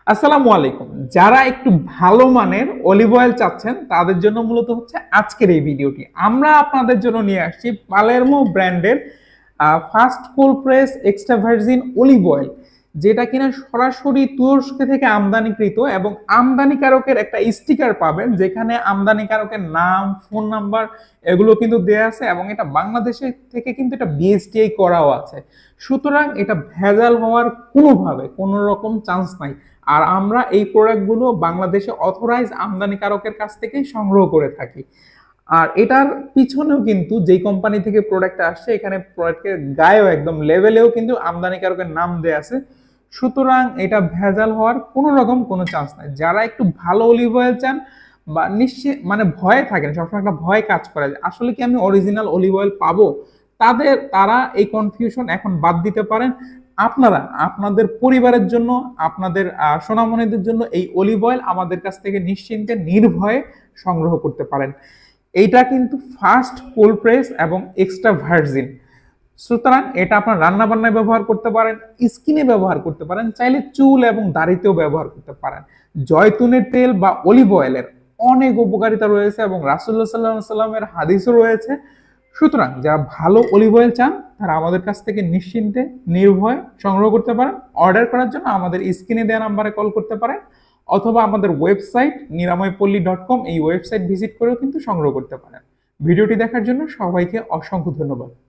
আসসালামু আলাইকুম। যারা একটু ভালো মানের অলিভ অয়েল চাচ্ছেন তাদের জন্য মূলত হচ্ছে আজকের এই ভিডিওটি। আমরা আপনাদের জন্য নিয়ে আসছি পালেরমো ব্র্যান্ডের first cold press extra virgin olive oil, যেটা কিনা সরাসরি তুরস্ক থেকে আমদানিকৃত এবং আমদানিকারকের একটা স্টিকার পাবেন যেখানে আমদানিকারকের নাম, ফোন নাম্বার এগুলো কিন্তু দেয়া আছে এবং এটা বাংলাদেশের থেকে কিন্তু এটা বিএসটিআই করাও আছে। সুতরাং এটা ভেজাল হওয়ার কোনোভাবে কোনো রকম চান্স নাই। আর আমরা এই প্রোডাক্টগুলো বাংলাদেশে অথরাইজ আমদানিকারকের কাছ থেকেই সংগ্রহ করে থাকি। আর এটার পিছনেও কিন্তু যেই কোম্পানি থেকে প্রোডাক্টটা আসছে এখানে প্রোডাক্টের গায়েও একদম লেভেলেও কিন্তু আমদানিকারকের নাম দেয়া আছে। সুতরাং এটা ভেজাল হওয়ার কোনো রকম কোনো চান্স নাই। যারা একটু ভালো অলিভ অয়েল চান বা নিশ্চিত মানে ভয়ে থাকেন, সবসময় একটা ভয় কাজ করে যে আসলে কি আমি অরিজিনাল অলিভ অয়েল পাবো, তারা এই কনফিউশন এখন বাদ দিতে পারেন। আপনারা আপনাদের পরিবারের জন্য, আপনাদের সোনামণিদের জন্য এই অলিভ অয়েল আমাদের কাছ থেকে নিশ্চিন্তে নির্ভয়ে সংগ্রহ করতে পারেন। এইটা কিন্তু ফার্স্ট কোল্ড প্রেস এবং এক্সট্রা ভার্জিন। সুতরাং এটা আপনার রান্না বান্নায় ব্যবহার করতে পারেন, স্কিনে ব্যবহার করতে পারেন, চাইলে চুল এবং দাড়িতেও ব্যবহার করতে পারেন। জয়তুনের তেল বা অলিভ অয়েলের অনেক উপকারিতা রয়েছে এবং রাসূলুল্লাহ সাল্লাল্লাহু আলাইহি সাল্লামের হাদিসও রয়েছে। সুতরাং যারা ভালো অলিভ অয়েল চান তারা আমাদের কাছ থেকে নিশ্চিন্তে নির্ভয়ে সংগ্রহ করতে পারেন। অর্ডার করার জন্য আমাদের স্ক্রিনে দেওয়া নাম্বারে কল করতে পারেন অথবা আমাদের ওয়েবসাইট নিরাময়পল্লী.com এই ওয়েবসাইট ভিজিট করেও কিন্তু সংগ্রহ করতে পারেন। ভিডিওটি দেখার জন্য সবাইকে অসংখ্য ধন্যবাদ।